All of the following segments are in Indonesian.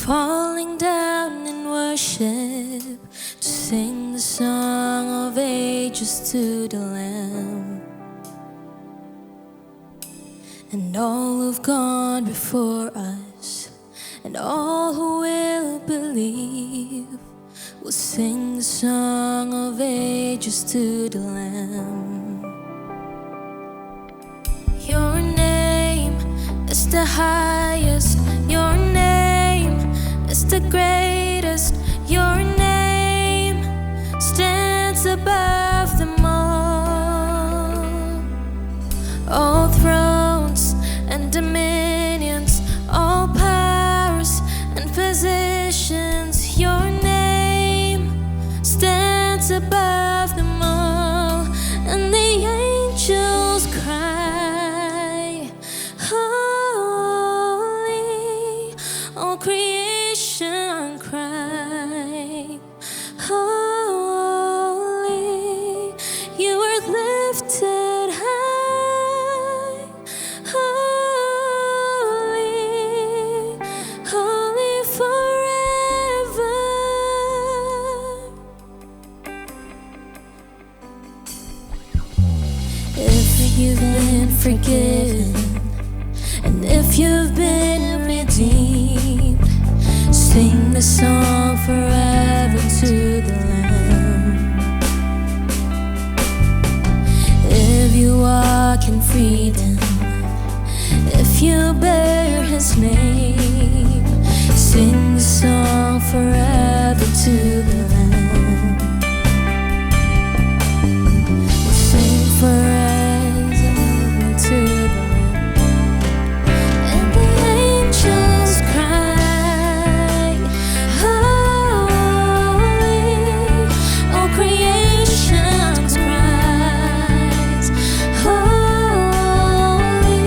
falling down in worship to sing the song of ages to the Lamb. And all who've gone before us, and all who will believe, will sing the song of ages to the Lamb. Your name is the highest, your name is the greatest, your name stands above them all. All thrones and dominions, all powers and positions, your name stands above them all. And the angels cry, holy, all creation cry, holy, you are lifted high, holy, holy forever. If you've been forgiven, and if you've been redeemed, sing the song forever to the Lamb. If you walk in freedom, if you bear His name, sing the song forever to the Lamb. Sing forever to the Lamb. And the angels cry, holy, all creation cries, holy,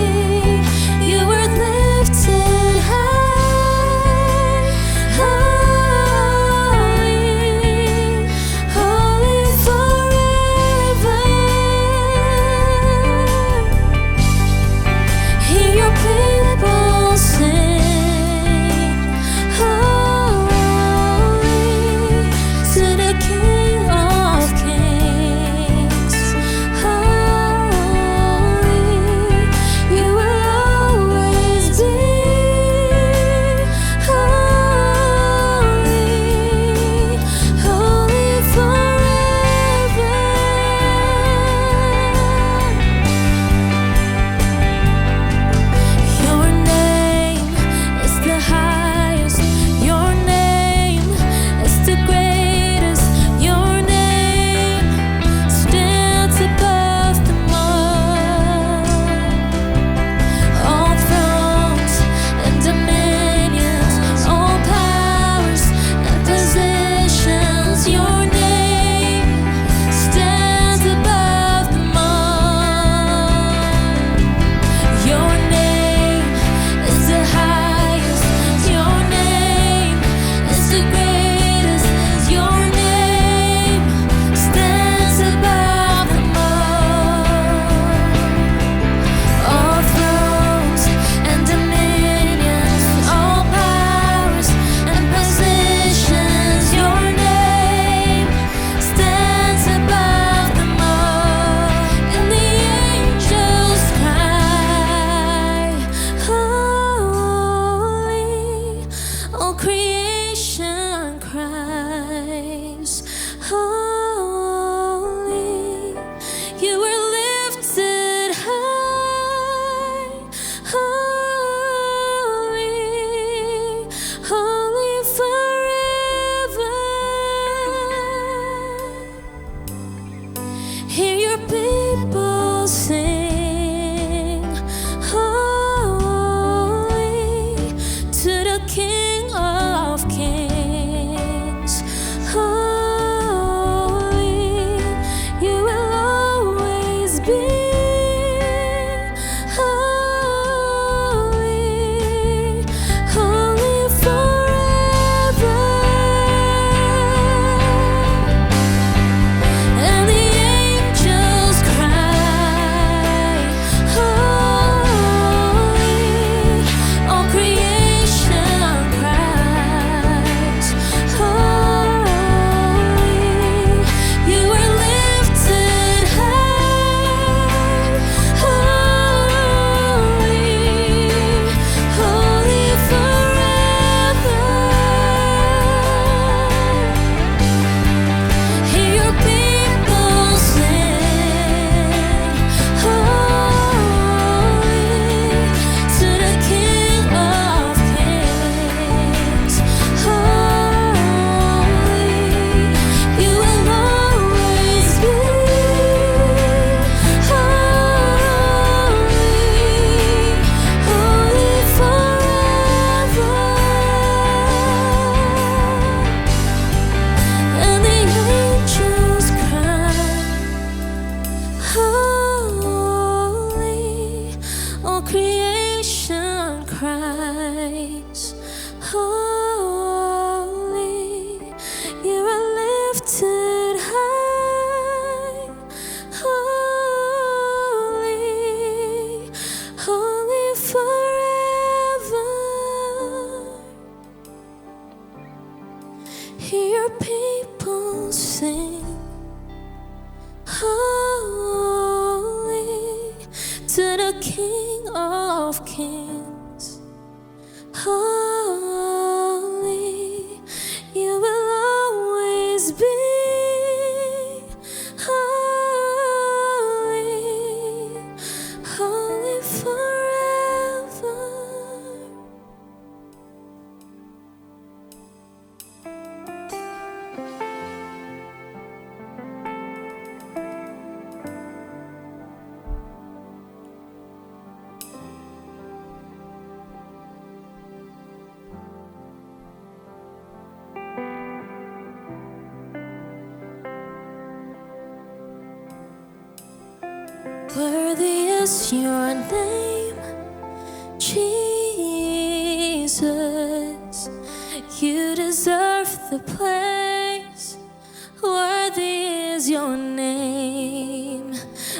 you were lifted high, holy, King of Kings. Holy, you will always be holy, holy forever. Worthy is your name, Jesus. You deserve the praise. Worthy is your name.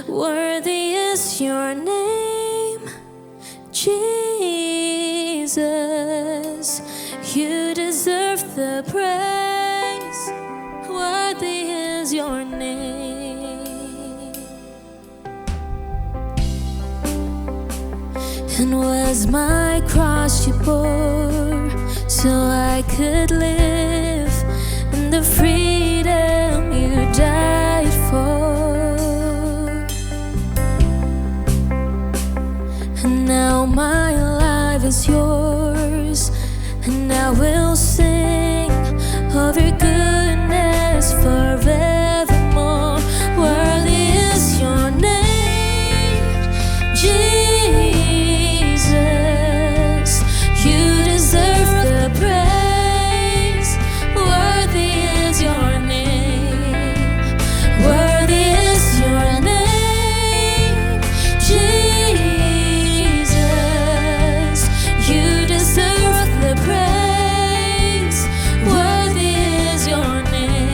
Worthy is your name, Jesus. You deserve the praise. Worthy is your name. And was my cross you bore, so I could live in the freedom you died for. And now my life is yours, and I will sing of your goodness forevermore. Worthy is your name, Jesus. You deserve the praise. Worthy is your name. Worthy is your name, Jesus. You deserve the praise. Worthy is your name.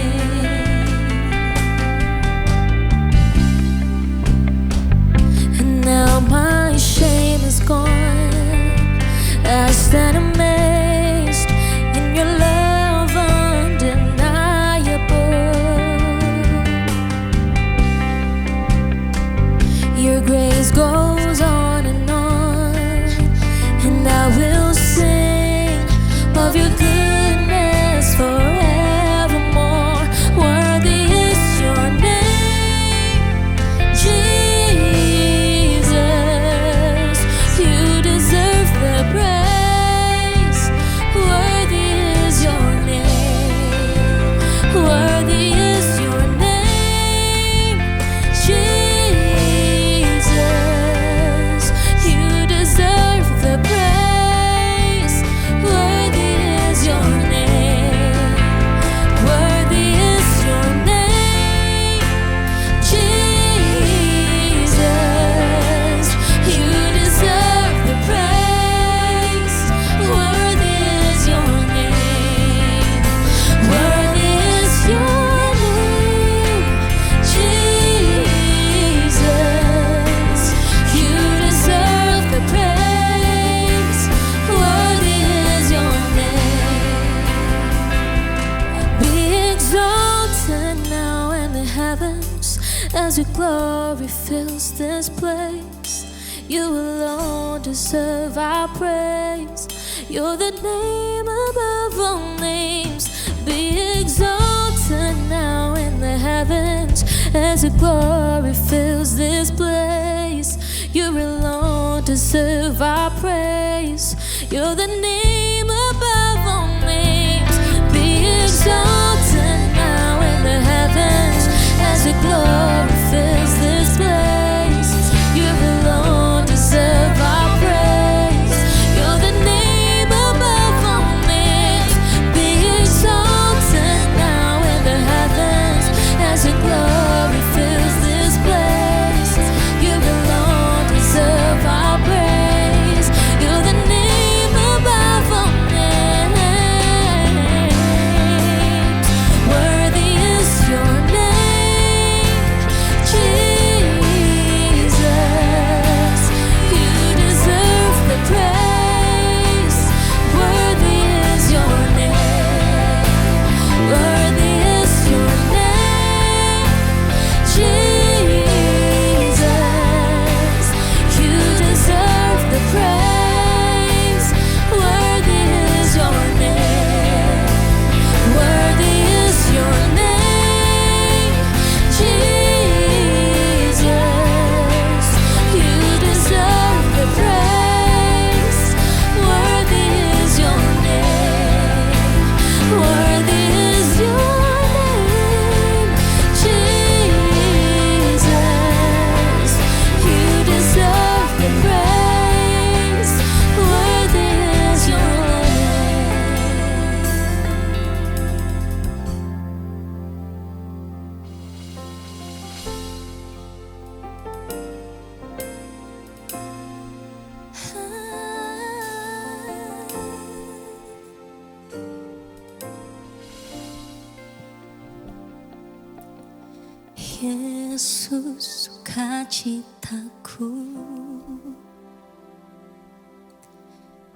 And now my shame is gone. I stand amazed in your love undeniable. Your grace goes on, and I will sing of your goodness forevermore. Worthy is your name, Jesus. You deserve the praise. Worthy is your name. Worthy is your name, Jesus. You deserve the praise. Worthy is your name. Worthy is your name, Jesus. You deserve the praise. Worthy is your name. Worthy is your name, Jesus. You deserve the praise. Worthy is your name. Be exalted now in the heavens as your glory fills this place. You alone deserve our praise. You're the name above all names. Be exalted now in the heavens as your glory fills this place. You alone deserve our praise. You're the name above all names. Be exalted now in the heavens as your glory fills this place. You alone deserve our praise. You're the name above all names. Be exalted now in the heavens as your glory fills this place. You alone deserve our praise. You're the name above all names. Yesus sukacitaku,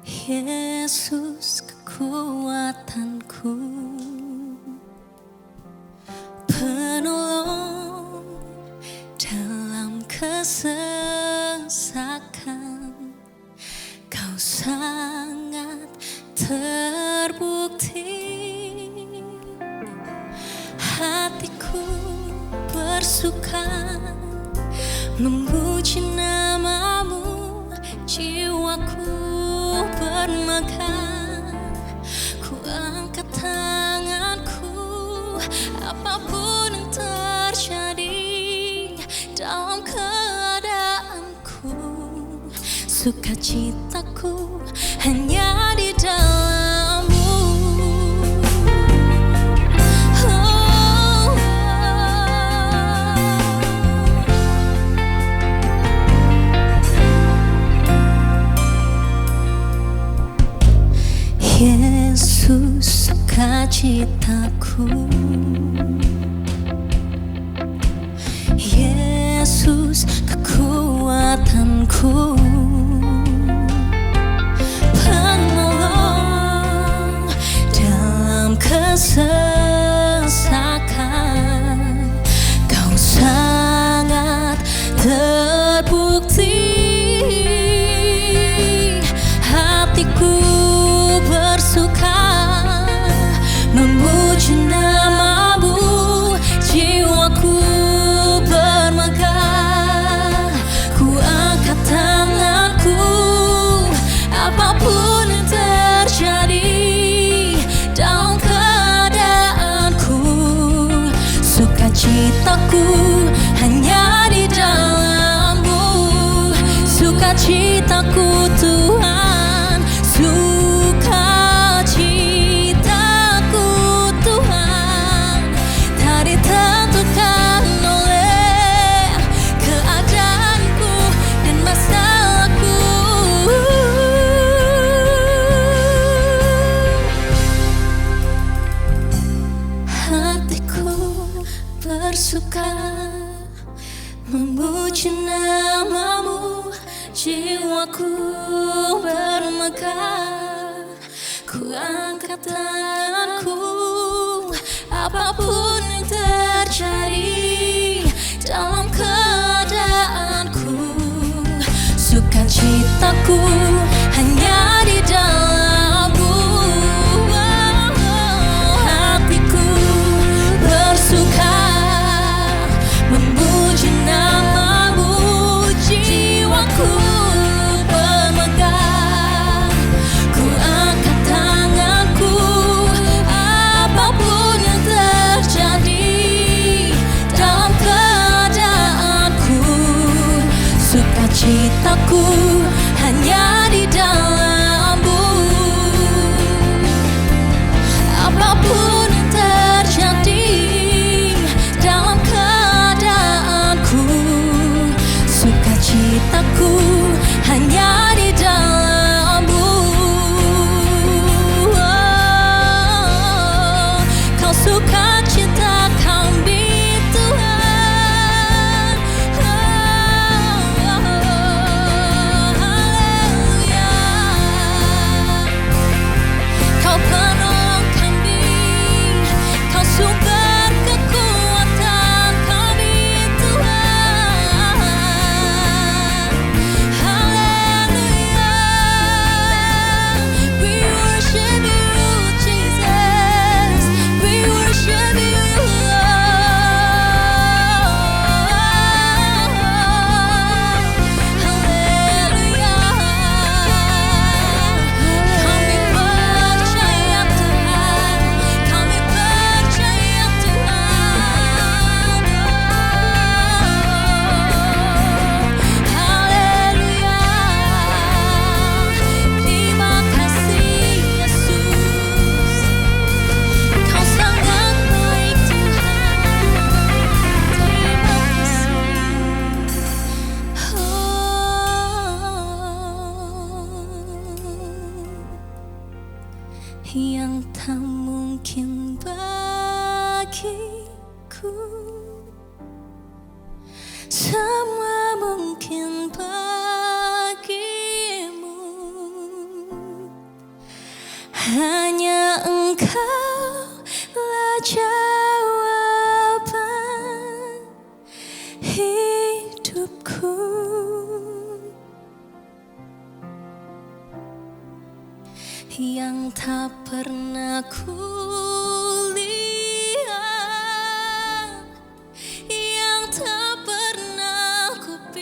Yesus kekuatanku, penolong dalam kesesakan. Kau sangat terbukti, hatiku bersuka memuji namamu, jiwaku bermegah. Ku angkat tanganku, apapun yang terjadi dalam keadaanku, sukacitaku hanya di dalam-Mu. Yesus sukacitaku, Yesus kekuatanku, penolong dalam kesesakan. Kau sangat terbukti, hatiku bersuka memuji namamu, jiwaku bermegah. Ku angkat tanganku, apapun yang terjadi dalam keadaanku, sukacitaku hanya di dalam-Mu. Sukacitaku Tuhan, sukacitaku Tuhan, tak ditentukan oleh keadaanku dan masalahku. Hatiku bersuka memuji namamu, jiwaku bermegah. Ku angkat tanganku, apapun yang terjadi dalam keadaanku, sukacitaku hanya di dalam-Mu. Hatiku bersuka memuji namamu, jiwaku bermegah. Ku angkat tanganku, apapun yang terjadi dalam keadaanku, sukacitaku hanya di dalam-Mu. Apapun yang terjadi dalam keadaanku, sukacitaku hanya di dalam-Mu. Kau sukacita kami Tuhan, tak pernah kulihat, yang tak pernah kupikirkan,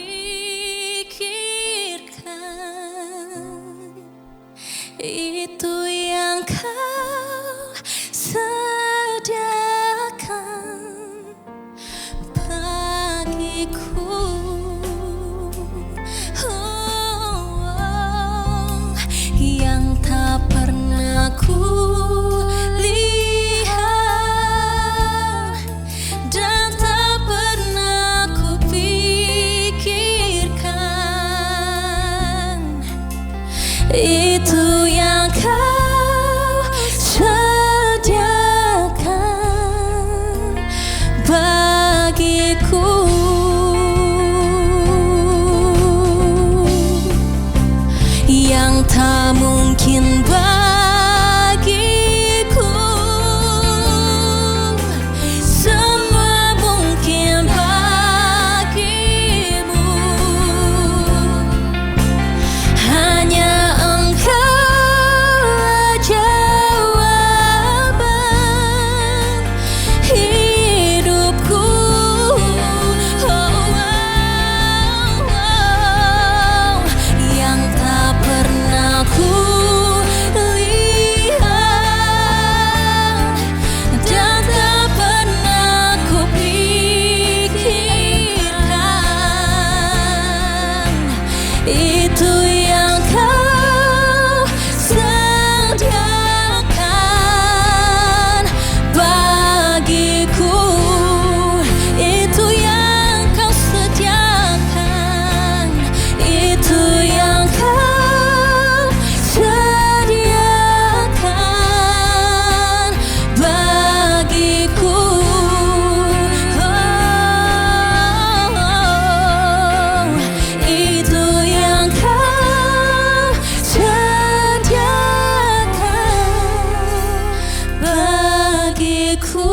itu yang kau sediakan bagiku. Yang tak pernah kulihat dan tak pernah kupikirkan, itu yang kau sediakan bagiku. Yang tak mungkin bagiku, semua mungkin bagimu. Hanya engkau jawaban hidupku. Yang tak pernah kulihat dan tak pernah kupikirkan, itu yang kau sediakan bagiku. Itu yang kau sediakan, itu yang kau sediakan bagiku. Itu yang kau sediakan bagiku.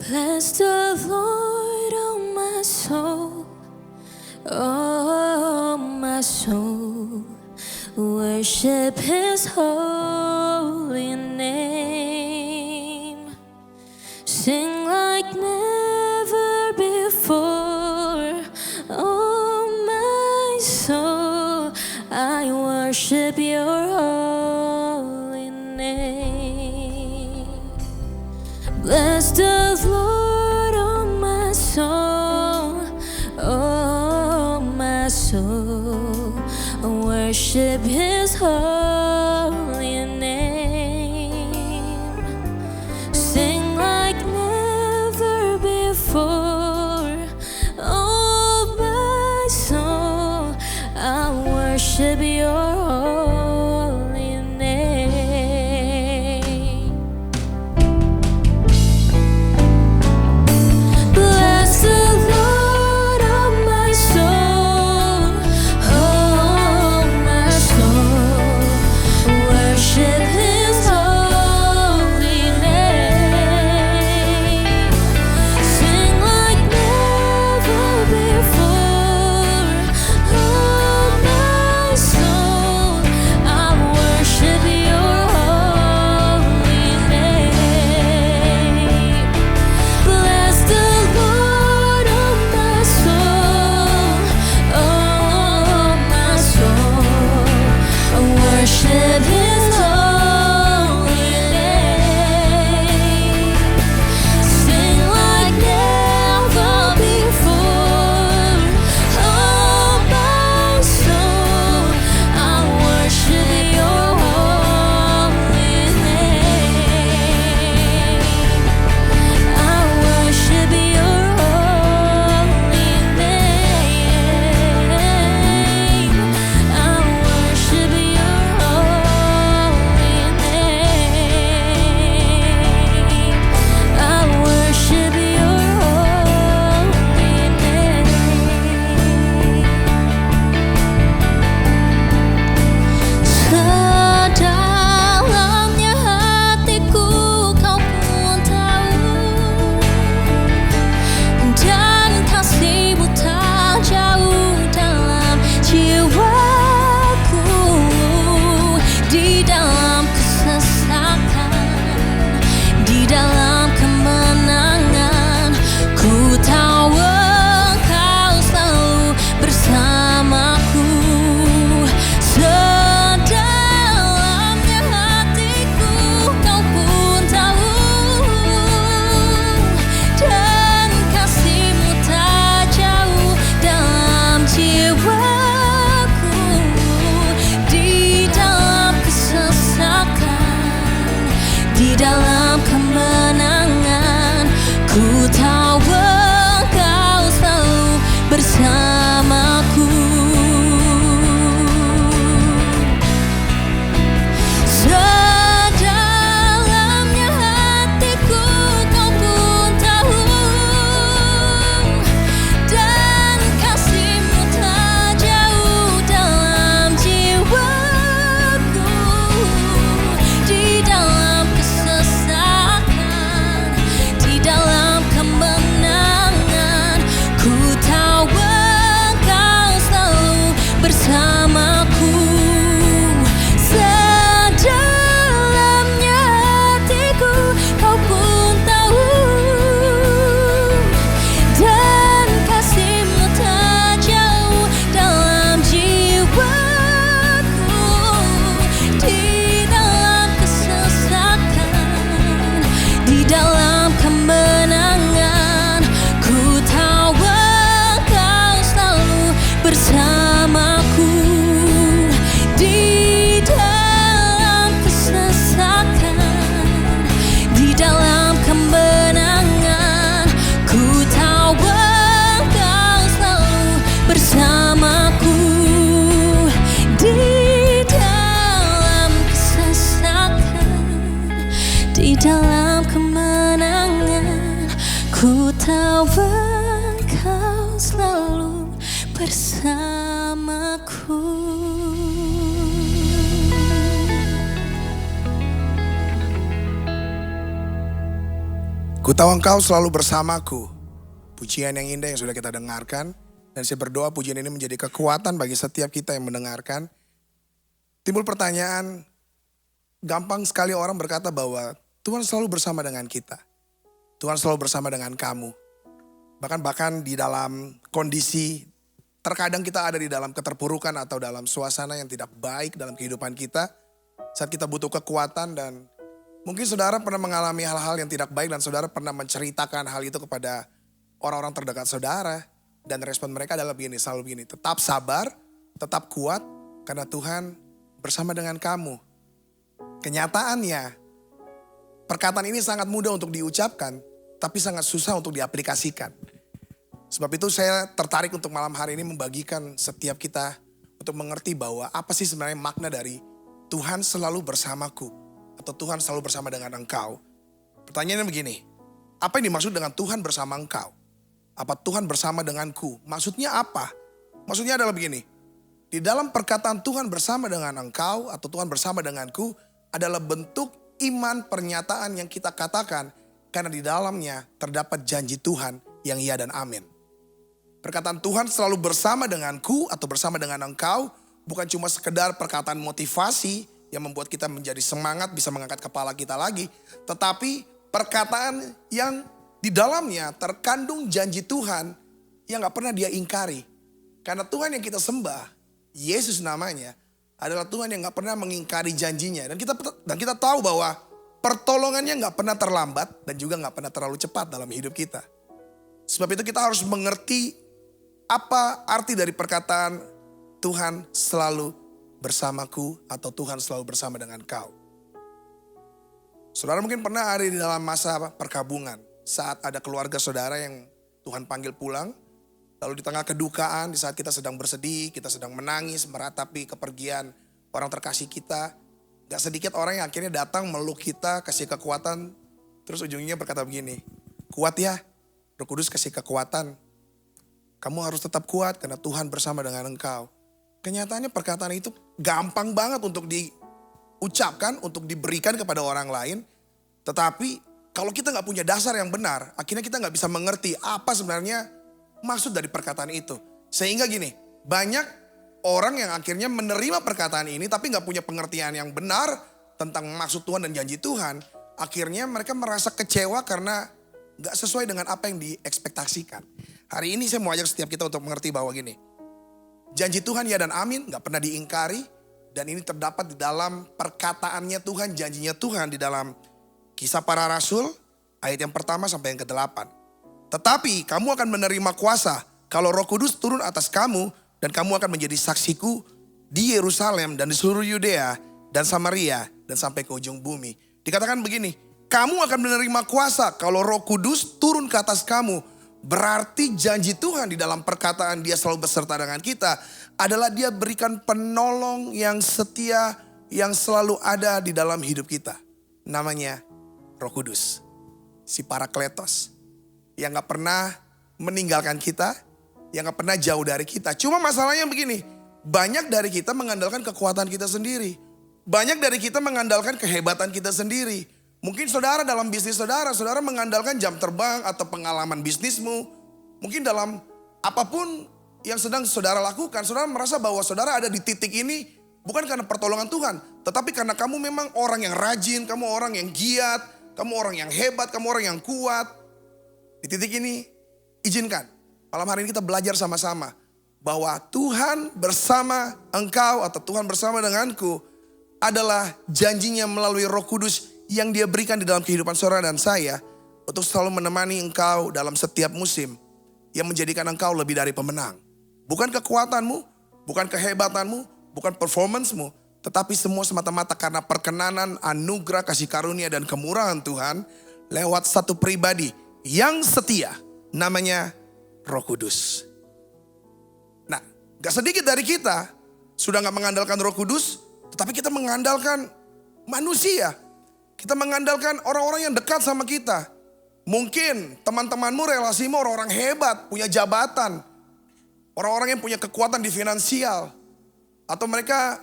Bless the Lord, oh my soul, oh my soul. Worship His holy name. Sing like never before, oh my soul. I worship Your holy name. Bless the Lord, oh my soul, oh my soul. Worship His holy name. Sing like never before, oh my soul. I worship Your holy name. Bless the Lord, oh my soul, oh my soul. dalam kemenangan. Ku tahu Engkau selalu bersamaku. Sedalamnya hatiku Kau pun tahu, dan kasih-Mu tak jauh dalam jiwaku. Di dalam kesesakan, di dalam kemenangan, ku tahu Engkau selalu bersamaku. Sedalamnya hatiku Kau pun tahu, dan kasih-Mu tak jauh dalam jiwaku. Di dalam kesesakan, di dalam kemenangan, ku tahu Engkau selalu bersamaku. Di dalam kesesakan, di dalam kemenangan, ku tahu Engkau selalu bersamaku. Di dalam kesesakan, di dalam kemenangan, ku tahu Engkau selalu bersamaku. Ku tahu Engkau selalu bersamaku. Pujian yang indah yang sudah kita dengarkan. Dan saya berdoa pujian ini menjadi kekuatan bagi setiap kita yang mendengarkan. Timbul pertanyaan, gampang sekali orang berkata bahwa Tuhan selalu bersama dengan kita. Tuhan selalu bersama dengan kamu. Bahkan di dalam kondisi, terkadang kita ada di dalam keterpurukan atau dalam suasana yang tidak baik dalam kehidupan kita. Saat kita butuh kekuatan, dan mungkin saudara pernah mengalami hal-hal yang tidak baik dan saudara pernah menceritakan hal itu kepada orang-orang terdekat saudara. Dan respon mereka adalah begini, selalu begini, tetap sabar, tetap kuat karena Tuhan bersama dengan kamu. Kenyataannya, perkataan ini sangat mudah untuk diucapkan, tapi sangat susah untuk diaplikasikan. Sebab itu saya tertarik untuk malam hari ini membagikan setiap kita untuk mengerti bahwa apa sih sebenarnya makna dari Tuhan selalu bersamaku atau Tuhan selalu bersama dengan engkau. Pertanyaannya begini, apa yang dimaksud dengan Tuhan bersama engkau? Apa Tuhan bersama denganku? Maksudnya apa? Maksudnya adalah begini, di dalam perkataan Tuhan bersama dengan engkau atau Tuhan bersama denganku adalah bentuk iman pernyataan yang kita katakan karena di dalamnya terdapat janji Tuhan yang iya dan amin. Perkataan Tuhan selalu bersama denganku atau bersama dengan engkau bukan cuma sekedar perkataan motivasi yang membuat kita menjadi semangat bisa mengangkat kepala kita lagi. Tetapi perkataan yang di dalamnya terkandung janji Tuhan yang gak pernah dia ingkari. Karena Tuhan yang kita sembah, Yesus namanya, adalah Tuhan yang gak pernah mengingkari janjinya. Dan kita tahu bahwa pertolongannya gak pernah terlambat dan juga gak pernah terlalu cepat dalam hidup kita. Sebab itu kita harus mengerti apa arti dari perkataan Tuhan selalu bersamaku atau Tuhan selalu bersama dengan kau. Saudara mungkin pernah ada di dalam masa perkabungan. Saat ada keluarga saudara yang Tuhan panggil pulang. Lalu di tengah kedukaan, di saat kita sedang bersedih, kita sedang menangis, meratapi kepergian orang terkasih kita. Gak sedikit orang yang akhirnya datang meluk kita, kasih kekuatan. Terus ujungnya berkata begini, kuat ya, Roh Kudus kasih kekuatan. Kamu harus tetap kuat karena Tuhan bersama dengan engkau. Kenyataannya perkataan itu gampang banget untuk diucapkan, untuk diberikan kepada orang lain. Tetapi kalau kita gak punya dasar yang benar, akhirnya kita gak bisa mengerti apa sebenarnya maksud dari perkataan itu. Sehingga gini, banyak orang yang akhirnya menerima perkataan ini tapi gak punya pengertian yang benar tentang maksud Tuhan dan janji Tuhan. Akhirnya mereka merasa kecewa karena gak sesuai dengan apa yang diekspektasikan. Hari ini saya mau ajak setiap kita untuk mengerti bahwa gini, janji Tuhan ya dan amin gak pernah diingkari. Dan ini terdapat di dalam perkataannya Tuhan, janjinya Tuhan di dalam Kisah Para Rasul ayat yang pertama sampai yang ke-8. Tetapi kamu akan menerima kuasa kalau Roh Kudus turun atas kamu dan kamu akan menjadi saksiku di Yerusalem dan di seluruh Yudea dan Samaria dan sampai ke ujung bumi. Dikatakan begini, kamu akan menerima kuasa kalau Roh Kudus turun ke atas kamu. Berarti janji Tuhan di dalam perkataan dia selalu beserta dengan kita adalah dia berikan penolong yang setia yang selalu ada di dalam hidup kita. Namanya Roh Kudus. Si Parakletos. Yang gak pernah meninggalkan kita, yang gak pernah jauh dari kita. Cuma masalahnya begini, banyak dari kita mengandalkan kekuatan kita sendiri. Banyak dari kita mengandalkan kehebatan kita sendiri. Mungkin saudara dalam bisnis saudara mengandalkan jam terbang atau pengalaman bisnismu. Mungkin dalam apapun yang sedang saudara lakukan, saudara merasa bahwa saudara ada di titik ini bukan karena pertolongan Tuhan. Tetapi karena kamu memang orang yang rajin, kamu orang yang giat, kamu orang yang hebat, kamu orang yang kuat. Di titik ini izinkan malam hari ini kita belajar sama-sama bahwa Tuhan bersama engkau atau Tuhan bersama denganku adalah janjinya melalui Roh Kudus yang dia berikan di dalam kehidupan saudara dan saya untuk selalu menemani engkau dalam setiap musim yang menjadikan engkau lebih dari pemenang. Bukan kekuatanmu, bukan kehebatanmu, bukan performancemu, tetapi semua semata-mata karena perkenanan, anugerah, kasih karunia dan kemurahan Tuhan lewat satu pribadi yang setia, namanya Roh Kudus. Nah, gak sedikit dari kita sudah gak mengandalkan Roh Kudus, tetapi kita mengandalkan manusia. Kita mengandalkan orang-orang yang dekat sama kita. Mungkin teman-temanmu, relasimu orang-orang hebat, punya jabatan. Orang-orang yang punya kekuatan di finansial. Atau mereka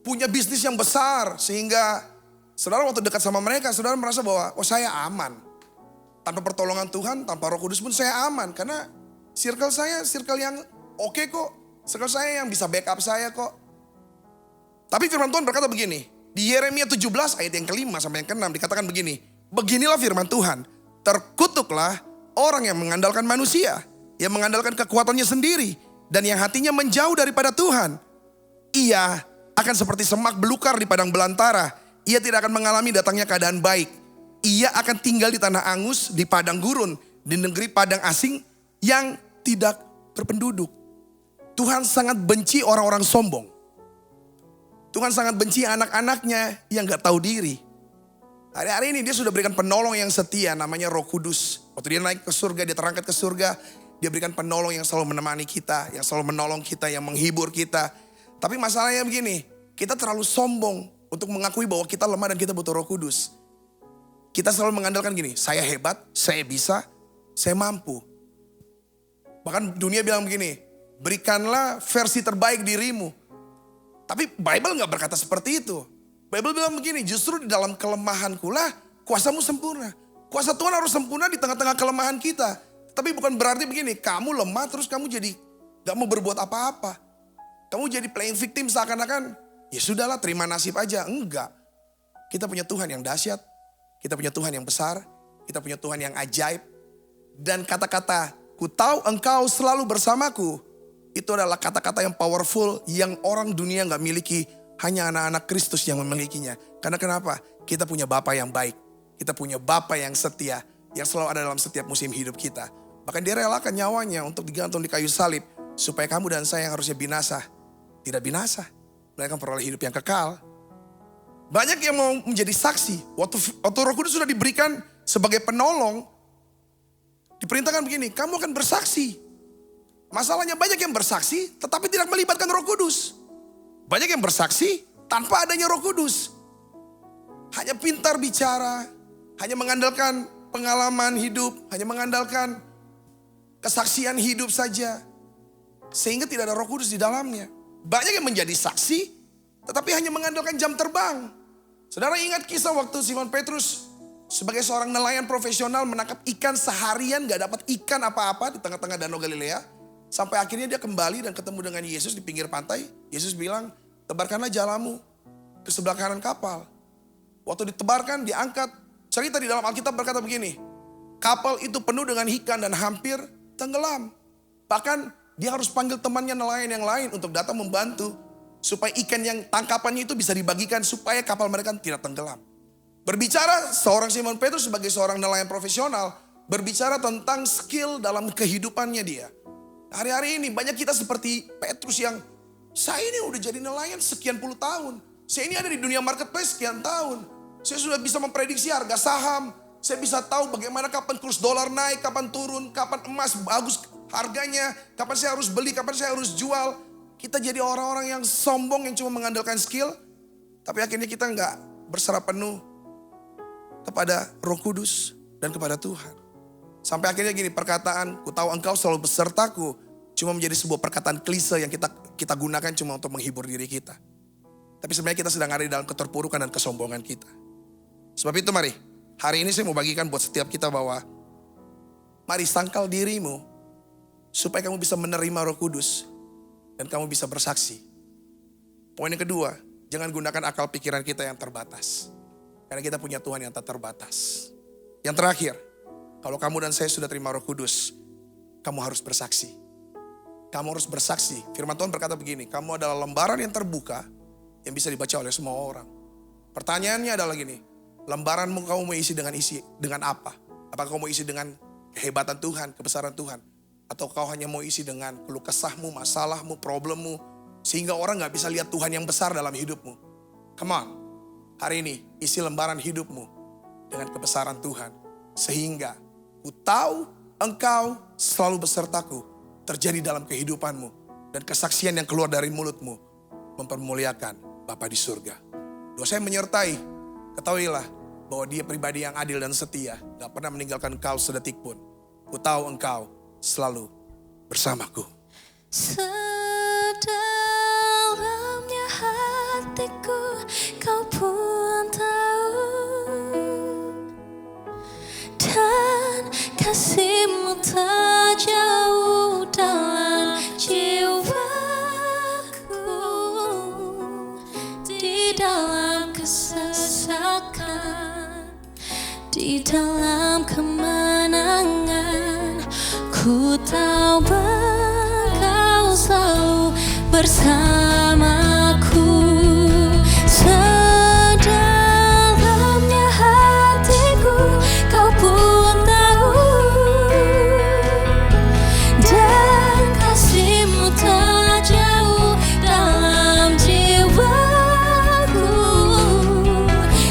punya bisnis yang besar. Sehingga saudara waktu dekat sama mereka, saudara merasa bahwa saya aman. Tanpa pertolongan Tuhan, tanpa Roh Kudus pun saya aman. Karena circle saya circle yang oke kok. Circle saya yang bisa backup saya kok. Tapi firman Tuhan berkata begini. Di Yeremia 17 ayat yang ke-5 sampai yang ke-6 dikatakan begini. Beginilah firman Tuhan. Terkutuklah orang yang mengandalkan manusia. Yang mengandalkan kekuatannya sendiri. Dan yang hatinya menjauh daripada Tuhan. Ia akan seperti semak belukar di padang belantara. Ia tidak akan mengalami datangnya keadaan baik. Ia akan tinggal di tanah angus, di padang gurun. Di negeri padang asing yang tidak berpenduduk. Tuhan sangat benci orang-orang sombong. Tuhan sangat benci anak-anaknya yang gak tahu diri. Hari-hari ini dia sudah berikan penolong yang setia namanya Roh Kudus. Waktu dia naik ke surga, dia terangkat ke surga. Dia berikan penolong yang selalu menemani kita, yang selalu menolong kita, yang menghibur kita. Tapi masalahnya begini, kita terlalu sombong untuk mengakui bahwa kita lemah dan kita butuh Roh Kudus. Kita selalu mengandalkan gini, saya hebat, saya bisa, saya mampu. Bahkan dunia bilang begini, berikanlah versi terbaik dirimu. Tapi Bible gak berkata seperti itu. Bible bilang begini, justru di dalam kelemahanku lah kuasamu sempurna. Kuasa Tuhan harus sempurna di tengah-tengah kelemahan kita. Tapi bukan berarti begini, kamu lemah terus kamu jadi gak mau berbuat apa-apa. Kamu jadi playing victim seakan-akan, ya sudahlah terima nasib aja. Enggak. Kita punya Tuhan yang dahsyat. Kita punya Tuhan yang besar. Kita punya Tuhan yang ajaib. Dan kata-kata, ku tahu engkau selalu bersamaku. Itu adalah kata-kata yang powerful yang orang dunia gak miliki. Hanya anak-anak Kristus yang memilikinya. Karena kenapa? Kita punya Bapa yang baik. Kita punya Bapa yang setia. Yang selalu ada dalam setiap musim hidup kita. Bahkan dia relakan nyawanya untuk digantung di kayu salib. Supaya kamu dan saya yang harusnya binasa. Tidak binasa. Mereka memperoleh hidup yang kekal. Banyak yang mau menjadi saksi. Waktu Roh Kudus sudah diberikan sebagai penolong. Diperintahkan begini, kamu akan bersaksi. Masalahnya banyak yang bersaksi tetapi tidak melibatkan Roh Kudus. Banyak yang bersaksi tanpa adanya Roh Kudus. Hanya pintar bicara, hanya mengandalkan pengalaman hidup, hanya mengandalkan kesaksian hidup saja. Sehingga tidak ada Roh Kudus di dalamnya. Banyak yang menjadi saksi tetapi hanya mengandalkan jam terbang. Saudara ingat kisah waktu Simon Petrus sebagai seorang nelayan profesional menangkap ikan seharian gak dapat ikan apa-apa di tengah-tengah Danau Galilea. Sampai akhirnya dia kembali dan ketemu dengan Yesus di pinggir pantai. Yesus bilang, tebarkanlah jalamu ke sebelah kanan kapal. Waktu ditebarkan, diangkat. Cerita di dalam Alkitab berkata begini. Kapal itu penuh dengan ikan dan hampir tenggelam. Bahkan dia harus panggil temannya nelayan yang lain untuk datang membantu. Supaya ikan yang tangkapannya itu bisa dibagikan supaya kapal mereka tidak tenggelam. Berbicara seorang Simon Petrus sebagai seorang nelayan profesional. Berbicara tentang skill dalam kehidupannya dia. Hari-hari ini banyak kita seperti Petrus yang saya ini udah jadi nelayan sekian puluh tahun. Saya ini ada di dunia marketplace sekian tahun. Saya sudah bisa memprediksi harga saham. Saya bisa tahu bagaimana kapan kurs dolar naik, kapan turun, kapan emas bagus harganya, kapan saya harus beli, kapan saya harus jual. Kita jadi orang-orang yang sombong yang cuma mengandalkan skill. Tapi akhirnya kita nggak berserah penuh kepada Roh Kudus dan kepada Tuhan. Sampai akhirnya gini, perkataan ku tahu engkau selalu besertaku cuma menjadi sebuah perkataan klise yang kita gunakan cuma untuk menghibur diri kita. Tapi sebenarnya kita sedang ada di dalam keterpurukan dan kesombongan kita. Sebab itu mari, hari ini saya mau bagikan buat setiap kita bahwa mari sangkal dirimu supaya kamu bisa menerima Roh Kudus dan kamu bisa bersaksi. Poin yang kedua, jangan gunakan akal pikiran kita yang terbatas. Karena kita punya Tuhan yang tak terbatas. Yang terakhir, kalau kamu dan saya sudah terima Roh Kudus, kamu harus bersaksi. Kamu harus bersaksi. Firman Tuhan berkata begini, kamu adalah lembaran yang terbuka yang bisa dibaca oleh semua orang. Pertanyaannya adalah gini, lembaranmu kamu mau isi dengan apa? Apakah kamu mau isi dengan kehebatan Tuhan, kebesaran Tuhan? Atau kau hanya mau isi dengan keluh kesahmu, masalahmu, problemmu, sehingga orang gak bisa lihat Tuhan yang besar dalam hidupmu? Come on, hari ini isi lembaran hidupmu dengan kebesaran Tuhan. Sehingga ku tahu engkau selalu besertaku terjadi dalam kehidupanmu. Dan kesaksian yang keluar dari mulutmu mempermuliakan Bapa di surga. Doa saya menyertai, ketahuilah bahwa Dia pribadi yang adil dan setia, gak pernah meninggalkan engkau sedetik pun. Ku tahu engkau selalu bersamaku. Sedalamnya hatiku kau pun tahu, dan kasih-Mu tak jauh dalam jiwaku. Di dalam kesesakan, di dalam kemenangan, ku tahu Engkau selalu bersamaku. Sedalamnya hatiku kau pun tahu, dan kasih-Mu tak jauh dalam jiwaku.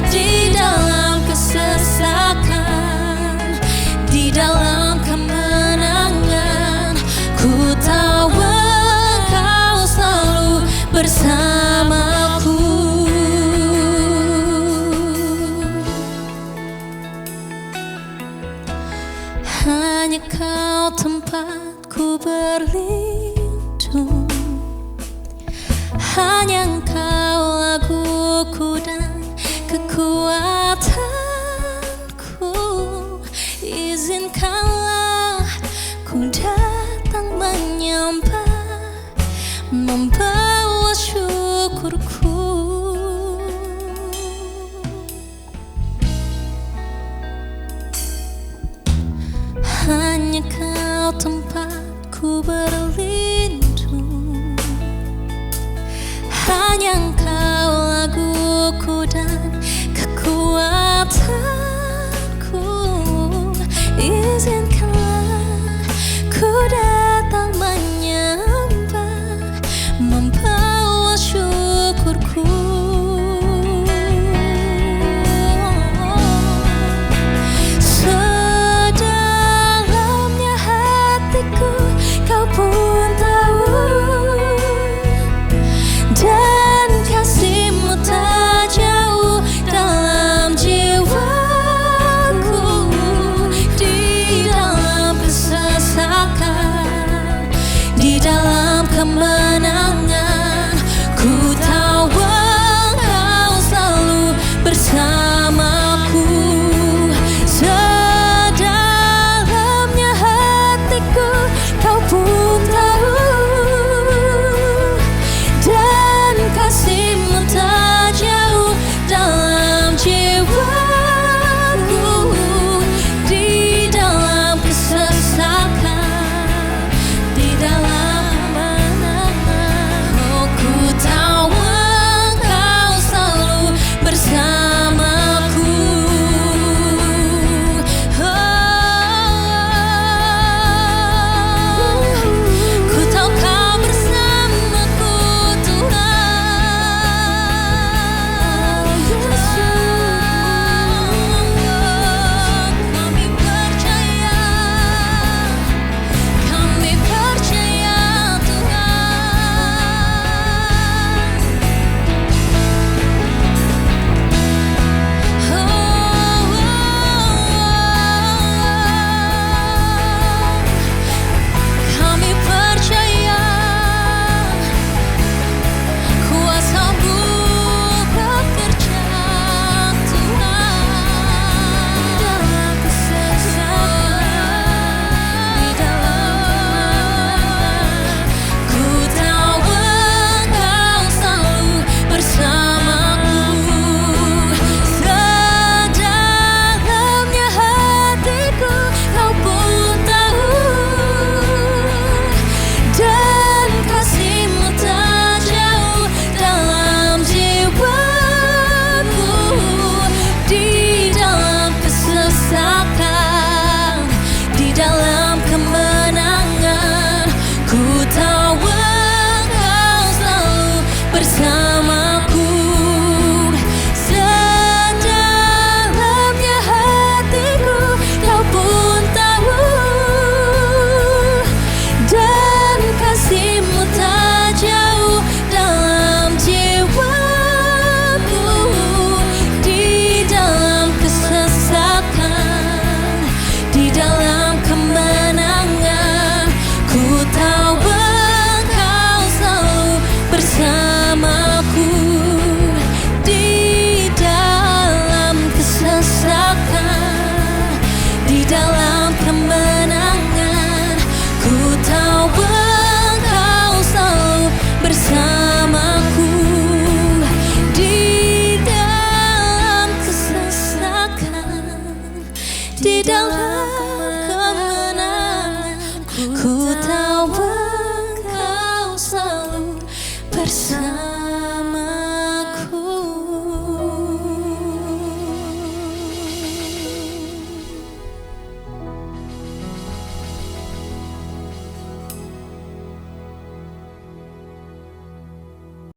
Di dalam kesesakan, di dalam kemenangan, ku tahu Engkau selalu bersamaku. Hanya Kau tempatku berlindung, hanya Engkau laguku dan kekuatanku. Izinkanlah ku datang menyembah, membawa syukurku. Hanya Kau tempatku berlindung,